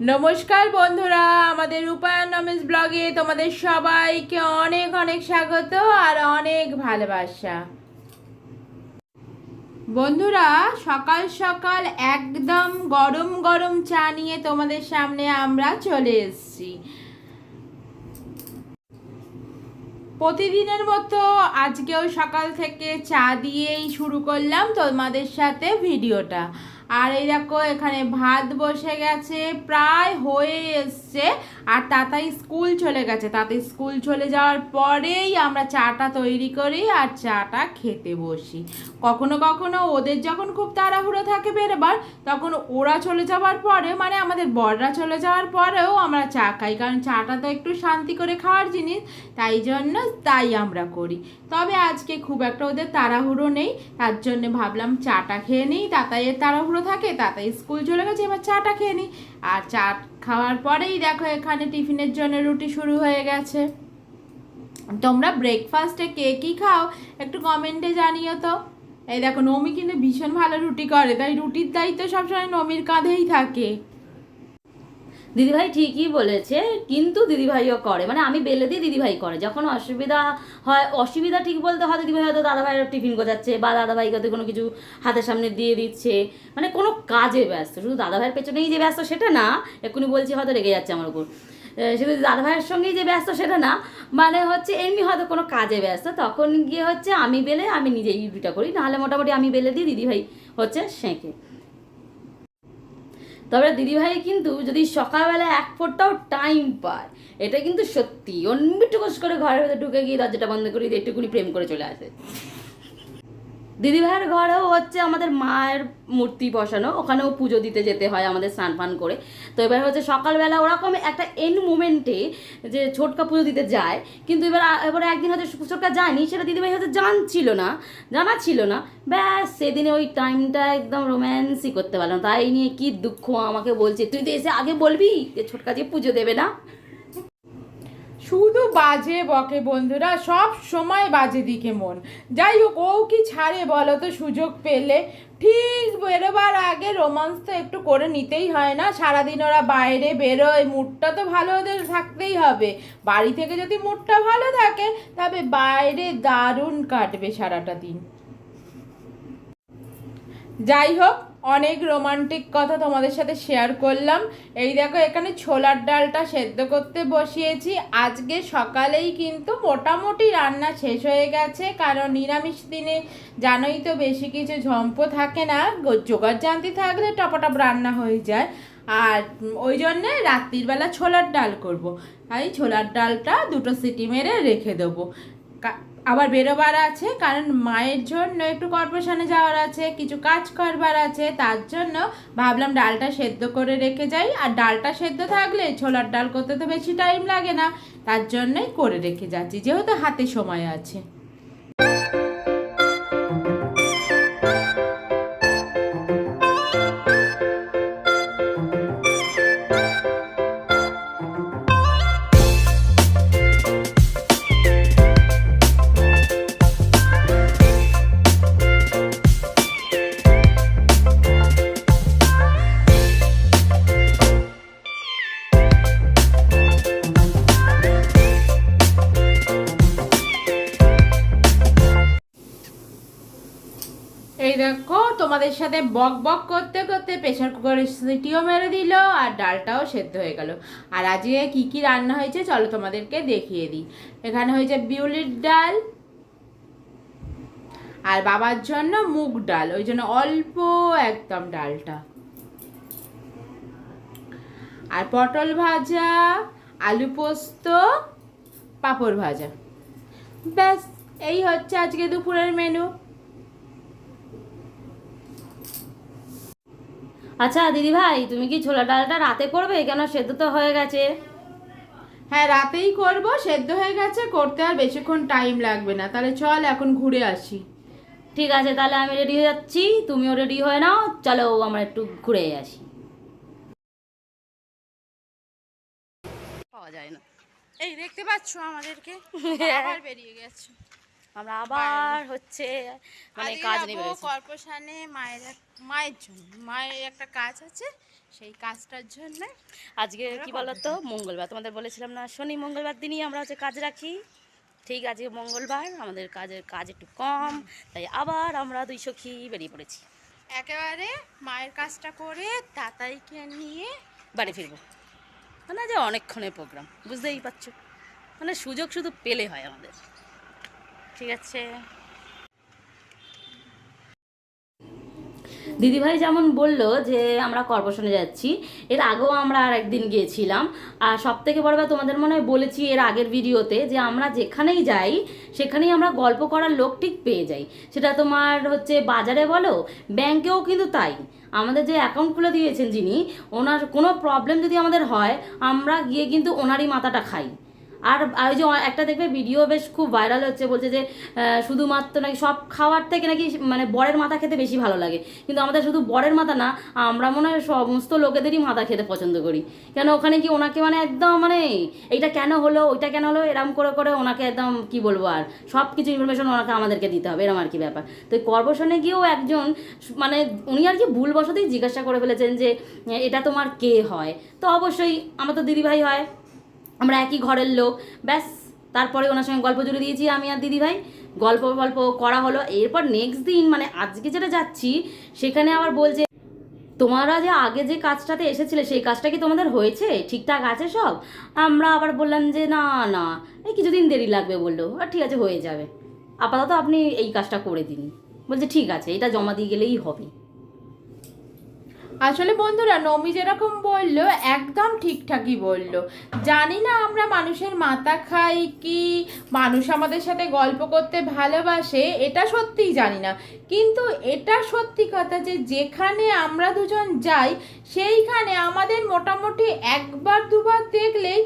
নমস্কার বন্ধুরা, আমাদের রূপায়ণ রমেশ ব্লগে তোমাদের সবাইকে অনেক অনেক স্বাগত আর অনেক ভালোবাসা। বন্ধুরা, সকাল সকাল একদম গরম গরম চা নিয়ে তোমাদের সামনে আমরা চলে এসেছি। প্রতিদিনের মতো আজকেও সকাল থেকে চা দিয়েই শুরু করলাম তোমাদের সাথে ভিডিওটা। আর এই দেখো, এখানে ভাত বসে গেছে, প্রায় হয়ে এসছে। আর তাতাই স্কুল চলে গেছে, তাতাই স্কুল চলে যাওয়ার পরেই আমরা চাটা তৈরি করি আর চাটা খেতে বসি। কখনো কখনো ওদের যখন খুব তাড়াহুড়ো থাকে বেরোবার, তখন ওরা চলে যাওয়ার পরে, মানে আমাদের বড়রা চলে যাওয়ার পরেও আমরা চা খাই, কারণ চাটা তো একটু শান্তি করে খাওয়ার জিনিস, তাই আমরা করি। তবে আজকে খুব একটা ওদের তাড়াহুড়ো নেই, তার জন্য ভাবলাম চাটা খেয়ে নিই। তাতাইয়ের তাড়াহুড়ো থাকে, তাতাই স্কুল চলে গেছে, এবার চাটা খেয়ে নিই। আর চা খাওয়ার পরেই দেখো এখানে টিফিনের জন্য রুটি শুরু হয়ে গেছে। তোমরা ব্রেকফাস্টে কে কী খাও একটু কমেন্টে জানিও তো। এই দেখো, নমি কিন্তু ভীষণ ভালো রুটি করে, তাই রুটির দায়িত্ব সবসময় নমির কাঁধেই থাকে। দিদিভাই ঠিকই বলেছে, কিন্তু দিদিভাইও করে, মানে আমি বেলে দিই, দিদিভাই করে। যখন অসুবিধা হয়, অসুবিধা ঠিক বলতে হয়, দিদিভাই হয়তো দাদাভাইয়ের টিফিন গোছাচ্ছে বা দাদাভাইকে হয়তো কোনো কিছু হাতের সামনে দিয়ে দিচ্ছে, মানে কোনো কাজে ব্যস্ত। শুধু দাদাভাইয়ের পেছনেই যে ব্যস্ত সেটা না, এক্ষুনি বলছি হয়তো রেগে যাচ্ছে আমার উপর। শুধু দাদাভাইয়ের সঙ্গেই যে ব্যস্ত সেটা না, মানে হচ্ছে এমনি হয়তো কোনো কাজে ব্যস্ত, তখন গিয়ে হচ্ছে আমি বেলে আমি নিজেই রুটিটা করি, নাহলে মোটামুটি আমি বেলে দিই, দিদিভাই হচ্ছে সেঁকে। তবে দিদিভাই কিন্তু যদি সকালবেলা এক ফোঁটাও টাইম পায়, এটা কিন্তু সত্যি অন্য টুকুস করে ঘরের ভেতরে ঢুকে গিয়ে দরজাটা বন্ধ করে দিয়ে একটুকুনি প্রেম করে চলে আসে। দিদিভাইয়ের ঘরেও হচ্ছে আমাদের মায়ের মূর্তি বসানো, ওখানেও পুজো দিতে যেতে হয় আমাদের স্নান ফান করে। তো এবার হচ্ছে সকালবেলা ওরকম একটা এন্ড মোমেন্টে যে ছোটকা পুজো দিতে যায়, কিন্তু এবারে একদিন হয়তো ছোটকা যায়নি, সেটা দিদিভাই হয়তো জানা ছিল না। ব্যাস সেদিনে ওই টাইমটা একদম রোম্যান্সই করতে পারলাম, তাই নিয়ে কি দুঃখ আমাকে বলছে, তুই তো এসে আগে বলবি যে ছোটকা যে পুজো দেবে না। শুধু বাজে বকে বন্ধুরা, সব সময় বাজে দিকে মন। যাই হোক, ও কি ছাড়ে বলো তো সুযোগ পেলে। ঠিক বেরোবার আগে রোমান্স তো একটু করে নিতেই হয় না? সারাদিন ওরা বাইরে বেরোয়, মুডটা তো ভালো ওদের থাকতেই হবে। বাড়ি থেকে যদি মুডটা ভালো থাকে, তবে বাইরে দারুণ কাটবে সারাটা দিন। যাই হোক, অনেক রোমান্টিক কথা তোমাদের সাথে শেয়ার করলাম। এই দেখো, এখানে ছোলার ডালটা সেদ্ধ করতে বসিয়েছি। আজকে সকালেই কিন্তু মোটামুটি রান্না শেষ হয়ে গেছে, কারণ নিরামিষ দিনে জানোই তো বেশি কিছু ঝম্প থাকে না, জোগাড় জানতি থাকলে টপাটপ রান্না হয়ে যায়। আর ওই জন্যে রাত্রিবেলা ছোলার ডাল করব। তাই ছোলার ডালটা দুটো সিটি মেরে রেখে দেবো। আবার বেরোবার আছে, কারণ মায়ের জন্য একটু কর্পোরেশনে যাওয়ার আছে, কিছু কাজ করবার আছে, তার জন্য ভাবলাম ডালটা সেদ্ধ করে রেখে যাই। আর ডালটা সেদ্ধ থাকলে ছোলার ডাল করতে তো বেশি টাইম লাগে না, তার জন্যই করে রেখে যাচ্ছি, যেহেতু হাতে সময় আছে। এই দেখো, তোমাদের সাথে বক বক করতে করতে প্রেশার কুকারের সিটিও মেরে দিল আর ডালটাও সেদ্ধ হয়ে গেল। আর আজকে কি কি রান্না হয়েছে চলো তোমাদেরকে দেখিয়ে দিই। এখানে হয়েছে বিউলির ডাল, আর বাবার জন্য মুগ ডাল, ওই জন্য অল্প একদম ডালটা। আর পটল ভাজা, আলু পোস্ত, পাঁপড় ভাজা। ব্যাস, এই হচ্ছে আজকে দুপুরের মেনু। আচ্ছা দিদিভাই, তুমি কি ছোলা ডালটা রাতে করবে? কেন সেদ্ধ তো হয়ে গেছে। হ্যাঁ, রাতেই করব, সেদ্ধ হয়ে গেছে, করতে আর বেশিক্ষণ টাইম লাগবে না। তাহলে চল এখন ঘুরে আসি। ঠিক আছে, তাহলে আমি রেডি হয়ে যাচ্ছি, তুমিও রেডি হয়ে নাও, চলো আমরা একটু ঘুরে আসি। পাওয়া যায় না। এই দেখতে পাচ্ছ আমাদেরকে আবার বেরিয়ে গেছে। আমরা আবার হচ্ছে মানে কাজ নেই, কর্পোরেশনে মায়ের জন্য, মায়ের একটা কাজ আছে, সেই কাজটার জন্য আজকে কি বলতো, মঙ্গলবার, তোমাদের বলেছিলাম না শনি মঙ্গলবার দিনই আমরা হচ্ছে কাজ রাখি। ঠিক আজকে মঙ্গলবার, আমাদের কাজ একটু কম, তাই আবার আমরা 2 সখী বেরিয়ে পড়েছি। একেবারে মায়ের কাজটা করে তাতাইকে নিয়ে বাড়ি ফিরবো। মানে যে অনেকক্ষণের প্রোগ্রাম, বুঝতেই পারছো, মানে সুযোগ শুধু পেলে হয় আমাদের। ঠিক আছে, দিদিভাই যেমন বললো যে আমরা কর্পোরেশনে যাচ্ছি, এর আগেও আমরা আর একদিন গিয়েছিলাম। আর সব থেকে বড় কথা, তোমাদের মনে হয় বলেছি এর আগের ভিডিওতে, যে আমরা যেখানেই যাই সেখানেই আমরা গল্প করার লোক ঠিক পেয়ে যাই। সেটা তোমার হচ্ছে বাজারে বলো, ব্যাংকেও কিন্তু তাই। আমাদের যে অ্যাকাউন্ট খুলে দিয়েছেন যিনি, ওনার কোনো প্রবলেম যদি আমাদের হয়, আমরা গিয়ে কিন্তু ওনারই মাথাটা খাই। আর ওই যে একটা দেখবে ভিডিও বেশ খুব ভাইরাল হচ্ছে, বলছে যে শুধুমাত্র নাকি সব খাওয়ার থেকে নাকি মানে বরের মাথা খেতে বেশি ভালো লাগে। কিন্তু আমাদের শুধু বরের মাথা না, আমরা মনে হয় সমস্ত লোকেদেরই মাথা খেতে পছন্দ করি। কেন ওখানে কি ওনাকে মানে একদম মানে এইটা কেন হলো, ওইটা কেন হলো, এরম করে করে ওনাকে একদম কি বলবো, আর সব কিছু ইনফরমেশন ওনাকে আমাদেরকে দিতে হবে, এরম আর কি ব্যাপার। তো কর্পোরেশনে গিয়েও একজন মানে উনি আর কি ভুলবশতই জিজ্ঞাসা করে ফেলেছেন যে এটা তোমার কে হয়। তো অবশ্যই আমার তো দিদিভাই হয়, আমরা একই ঘরের লোক, ব্যাস। তারপরে ওনার সঙ্গে গল্প জুড়ে দিয়েছি আমি আর দিদিভাই, গল্প করা হলো। এরপর নেক্সট দিন মানে আজকে যেটা যাচ্ছি, সেখানে আবার বলছে তোমরা যে আগে যে কাজটাতে এসেছিলে সেই কাজটা কি তোমাদের হয়েছে, ঠিকঠাক আছে সব? আমরা আবার বললাম যে না না, এই কিছুদিন দেরি লাগবে বললো। আর ঠিক আছে, হয়ে যাবে, আপাতত আপনি এই কাজটা করে দিন। বলছে ঠিক আছে, এটা জমা দিয়ে গেলেই হবে। আসলে বন্ধুরা, নমি যেরকম বললো একদম ঠিকঠাকই বললো। জানি না আমরা মানুষের মাথা খাই কি মানুষ আমাদের সাথে গল্প করতে ভালোবাসে, এটা সত্যিই জানি না। কিন্তু এটা সত্যি কথা যে যেখানে আমরা দুজন যাই সেইখানে আমাদের মোটামুটি একবার দুবার দেখলেই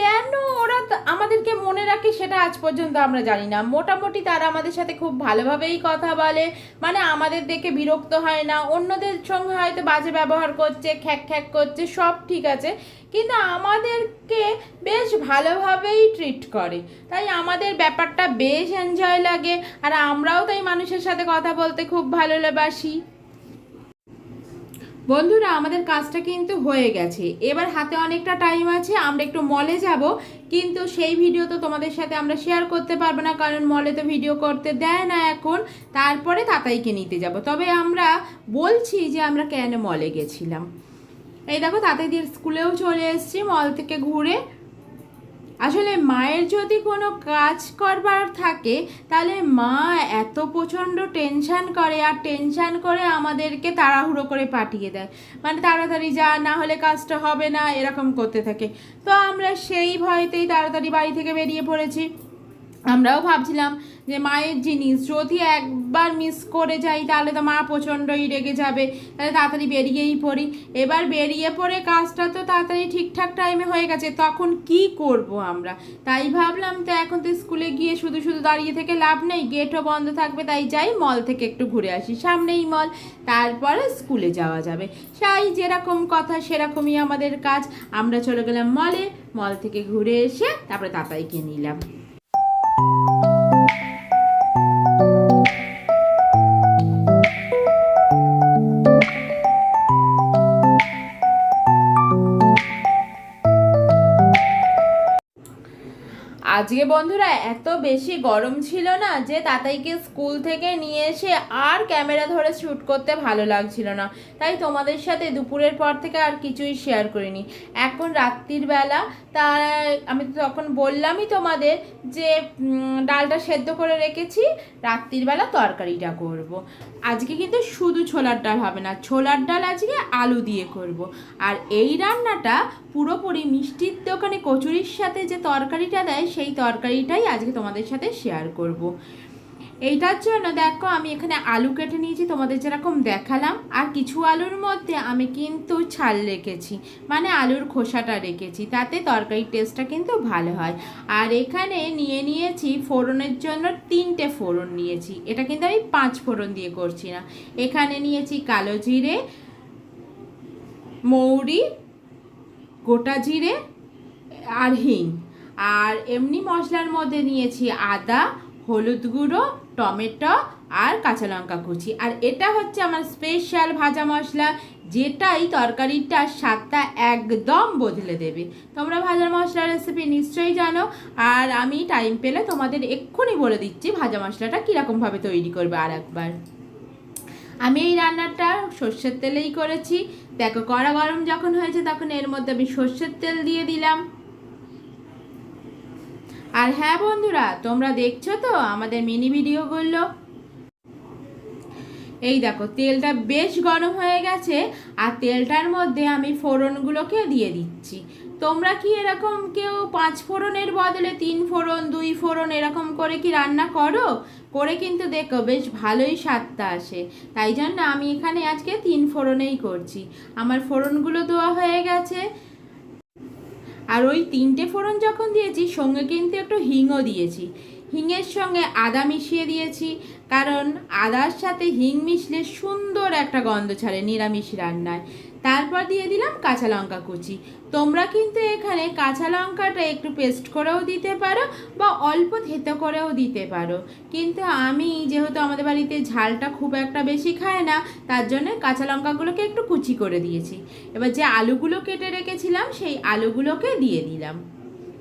কেন ওরা আমাদেরকে মনে রাখে সেটা আজ পর্যন্ত আমরা জানি না। মোটামুটি তারা আমাদের সাথে খুব ভালোভাবেই কথা বলে, মানে আমাদের দেখে বিরক্ত হয় না। অন্যদের সঙ্গে হয়তো বাজে ব্যবহার করছে, খ্যাক খ্যাক করছে, সব ঠিক আছে, কিন্তু আমাদেরকে বেশ ভালোভাবেই ট্রিট করে। তাই আমাদের ব্যাপারটা বেশ এনজয় লাগে, আর আমরাও তাই মানুষের সাথে কথা বলতে খুব ভালোবাসি। বন্ধুরা, আমাদের কাজটা কিন্তু হয়ে গেছে, এবার হাতে অনেকটা টাইম আছে, আমরা একটু মলে যাব। কিন্তু সেই ভিডিও তো তোমাদের সাথে আমরা শেয়ার করতে পারবো না, কারণ মলে তো ভিডিও করতে দেয় না এখন। তারপরে তাতাইকে নিতে যাব। তবে আমরা বলছি যে আমরা কেন মলে গেছিলাম। এই দেখো, তাতাইদের স্কুলেও চলে এসেছি মল থেকে ঘুরে। আসলে মায়ের যদি কোনো কাজ করবার থাকে তাহলে মা এত প্রচণ্ড টেনশান করে, আর টেনশান করে আমাদেরকে তাড়াহুড়ো করে পাঠিয়ে দেয়, মানে তাড়াতাড়ি যা, না হলে কাজটা হবে না, এরকম করতে থাকে। তো আমরা সেই ভয়তেই তাড়াতাড়ি বাড়ি থেকে বেরিয়ে পড়েছি। আমরাও ভাবছিলাম যে মায়ের জিনিস যদি একবার মিস করে যাই তাহলে তো মা প্রচণ্ডই রেগে যাবে, তাহলে তাড়াতাড়ি বেরিয়েই পড়ি। এবার বেরিয়ে পড়ে কাজটা তো তাড়াতাড়ি ঠিকঠাক টাইমে হয়ে গেছে, তখন কি করব আমরা? তাই ভাবলাম তো এখন তো স্কুলে গিয়ে শুধু শুধু দাঁড়িয়ে থেকে লাভ নেই, গেটও বন্ধ থাকবে, তাই যাই মল থেকে একটু ঘুরে আসি, সামনেই মল, তারপরে স্কুলে যাওয়া যাবে। সেই যেরকম কথা সেরকমই আমাদের কাজ। আমরা চলে গেলাম মলে, মল থেকে ঘুরে এসে তারপরে তাতাইকে নিলাম। আজকে বন্ধুরা এত বেশি গরম ছিল না যে তাতাইকে স্কুল থেকে নিয়ে এসে আর ক্যামেরা ধরে শ্যুট করতে ভালো লাগছিল না, তাই তোমাদের সাথে দুপুরের পর থেকে আর কিছুই শেয়ার করিনি। এখন রাত্রির বেলা, তা আমি তো তখন বললামই তোমাদের যে ডালটা সেদ্ধ করে রেখেছি, রাত্রির বেলা তরকারিটা করব। আজকে কিন্তু শুধু ছোলার ডাল হবে না, ছোলার ডাল আজকে আলু দিয়ে করব। আর এই রান্নাটা পুরোপুরি মিষ্টির দোকানে কচুরির সাথে যে তরকারিটা দেয় সেই তরকারিটাই আজকে তোমাদের সাথে শেয়ার করব। এইটার জন্য দেখো আমি এখানে আলু কেটে নিয়েছি তোমাদের যেরকম দেখালাম, আর কিছু আলুর মধ্যে আমি কিন্তু ছাল রেখেছি, মানে আলুর খোসাটা রেখেছি, তাতে তরকারির টেস্টটা কিন্তু ভালো হয়। আর এখানে নিয়েছি ফোড়নের জন্য 3টে ফোড়ন নিয়েছি, এটা কিন্তু আমি 5 ফোড়ন দিয়ে করছি না। এখানে নিয়েছি কালো জিরে, মৌরি, গোটা জিরে আর হিং। আর এমনি মশলার মধ্যে নিয়েছি আদা, হলুদ গুঁড়ো, টমেটো আর কাঁচা লঙ্কা কুচি। আর এটা হচ্ছে আমার স্পেশাল ভাজা মশলা, যেটাই তরকারিটার স্বাদটা একদম বদলে দেবে। তোমরা ভাজা মশলার রেসিপি নিশ্চয়ই জানো, আর আমি টাইম পেলে তোমাদের এক্ষুনি বলে দিচ্ছি ভাজা মশলাটা কীরকমভাবে তৈরি করবে। আর একবার, আমি এই রান্নাটা সর্ষের তেলেই করেছি। দেখো, কড়া গরম যখন হয়েছে তখন এর মধ্যে আমি সর্ষের তেল দিয়ে দিলাম। আর হ্যাঁ বন্ধুরা, তোমরা দেখছো তো আমাদের মিনি ভিডিওগুলো। এই দেখো, তেলটা বেশ গরম হয়ে গেছে, আর তেলটার মধ্যে আমি ফোড়নগুলোকে দিয়ে দিচ্ছি। তোমরা কি এরকম কেউ 5 ফোড়নের বদলে 3 ফোড়ন 2 ফোড়ন এরকম করে কি রান্না করো? করে কিন্তু দেখো বেশ ভালোই স্বাদটা আসে। তাই জন্য আমি এখানে আজকে 3 ফোড়নেই করছি। আমার ফোড়নগুলো দেওয়া হয়ে গেছে, আর ওই 3টে ফোড়ন যখন দিয়েছি সঙ্গে কিন্তু একটু হিংও দিয়েছি। হিংয়ের সঙ্গে আদা মিশিয়ে দিয়েছি, কারণ আদার সাথে হিং মিশলে সুন্দর একটা গন্ধ ছাড়ে নিরামিষ রান্নায়। তারপর দিয়ে দিলাম কাঁচা লঙ্কা কুচি। তোমরা কিন্তু এখানে কাঁচা লঙ্কাটা একটু পেস্ট করেও দিতে পারো বা অল্প থেতো করেও দিতে পারো, কিন্তু আমি যেহেতু আমাদের বাড়িতে ঝালটা খুব একটা বেশি খায় না, তার জন্য কাঁচা লঙ্কাগুলোকে একটু কুচি করে দিয়েছি। এবার যে আলুগুলো কেটে রেখেছিলাম সেই আলুগুলোকে দিয়ে দিলাম,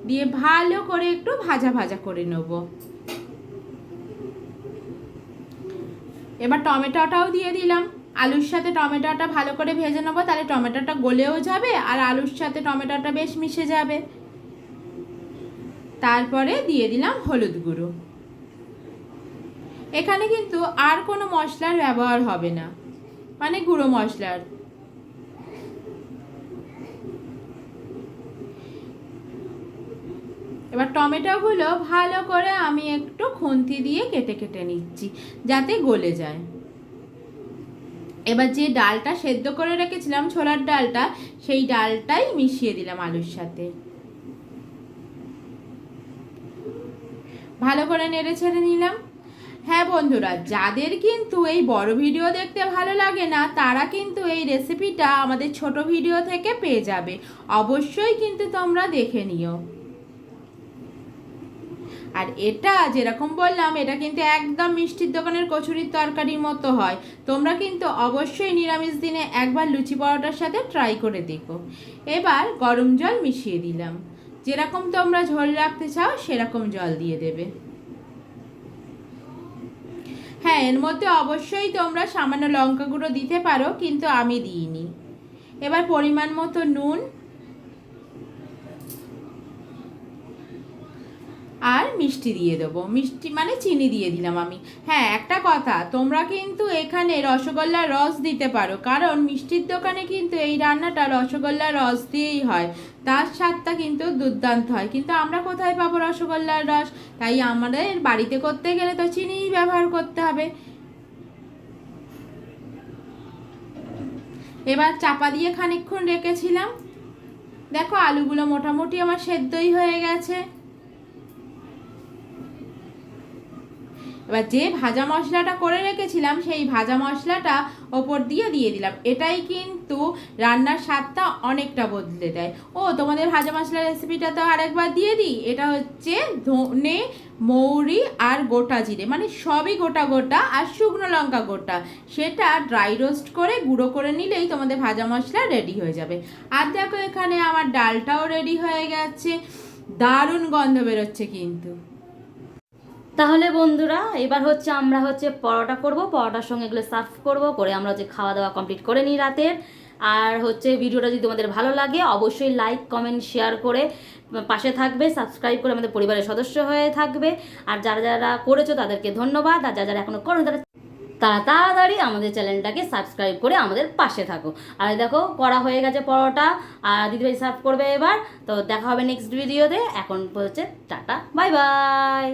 দিয়ে ভালো করে একটু ভাজা ভাজা করে নেব। এবার টমেটোটাও দিয়ে দিলাম। আলুর সাথে টমেটোটা ভালো করে ভেজে নেবো, তাহলে টমেটোটা গলেও যাবে আর আলুর সাথে টমেটোটা বেশ মিশে যাবে। তারপরে দিয়ে দিলাম হলুদ গুঁড়ো। এখানে কিন্তু আর কোনো মশলার ব্যবহার হবে না, মানে গুঁড়ো মশলার। এবার টমেটোগুলো ভালো করে আমি একটু খুন্তি দিয়ে কেটে কেটে নিচ্ছি যাতে গলে যায়। এবার যে ডালটা সেদ্ধ করে রেখেছিলাম, ছোলার ডালটা, সেই ডালটাই মিশিয়ে দিলাম আলুর সাথে। ভালো করে নেড়ে ছেড়ে নিলাম। হ্যাঁ বন্ধুরা, যাদের কিন্তু এই বড় ভিডিও দেখতে ভালো লাগে না, তারা কিন্তু এই রেসিপিটা আমাদের ছোট ভিডিও থেকে পেয়ে যাবে। অবশ্যই কিন্তু তোমরা দেখে নিও। আর এটা যেরকম বললাম, এটা কিন্তু একদম মিষ্টির দোকানের কচুরির তরকারির মতো হয়। তোমরা কিন্তু অবশ্যই নিরামিষ দিনে একবার লুচি পরোটার সাথে ট্রাই করে দেখো। এবার গরম জল মিশিয়ে দিলাম। যেরকম তোমরা ঝোল রাখতে চাও সেরকম জল দিয়ে দেবে। হ্যাঁ, এর মধ্যে অবশ্যই তোমরা সামান্য লঙ্কা গুঁড়ো দিতে পারো, কিন্তু আমি দিইনি। এবার পরিমাণ মতো নুন আর মিষ্টি দিয়ে দেবো। মিষ্টি মানে চিনি দিয়ে দিলাম আমি। হ্যাঁ, একটা কথা, তোমরা কিন্তু এখানে রসগোল্লার রস দিতে পারো, কারণ মিষ্টির দোকানে কিন্তু এই রান্নাটা রসগোল্লার রস দিয়েই হয়। তার স্বাদটা কিন্তু দুর্দান্ত হয়, কিন্তু আমরা কোথায় পাবো রসগোল্লার রস? তাই আমাদের বাড়িতে করতে গেলে তো চিনিই ব্যবহার করতে হবে। এবার চাপা দিয়ে খানিকক্ষণ রেখেছিলাম। দেখো, আলুগুলো মোটামুটি আমার সেদ্ধই হয়ে গেছে। এবার যে ভাজা মশলাটা করে রেখেছিলাম সেই ভাজা মশলাটা ওপর দিয়ে দিলাম। এটাই কিন্তু রান্নার স্বাদটা অনেকটা বদলে দেয়। ও, তোমাদের ভাজা মশলার রেসিপিটা তো আরেকবার দিয়ে দিই। এটা হচ্ছে ধনে, মৌরি আর গোটা জিরে, মানে সবই গোটা গোটা, আর শুকনো লঙ্কা গোটা, সেটা ড্রাই রোস্ট করে গুঁড়ো করে নিলেই তোমাদের ভাজা মশলা রেডি হয়ে যাবে। আর দেখো, এখানে আমার ডালটাও রেডি হয়ে গেছে। দারুণ গন্ধ বেরোচ্ছে কিন্তু। তাহলে বন্ধুরা, এবার আমরা পরোটা করব, পরোটার সঙ্গে এগুলো সার্ভ করব, করে আমরা খাওয়া দাওয়া কমপ্লিট করে নিই রাতের। আর ভিডিওটা যদি তোমাদের ভালো লাগে অবশ্যই লাইক কমেন্ট শেয়ার করে পাশে থাকবে, সাবস্ক্রাইব করে আমাদের পরিবারের সদস্য হয়ে থাকবে। আর যারা যারা করেছো তাদেরকে ধন্যবাদ, আর যারা যারা এখনো করো তারা তাড়াতাড়ি আমাদের চ্যানেলটাকে সাবস্ক্রাইব করে আমাদের পাশে থাকো। আর দেখো, করা হয়ে গেছে পরোটা, আর দিদিভাই সার্ভ করবে এবার। তো দেখা হবে নেক্সট ভিডিওতে। এখন টাটা, বাই বাই।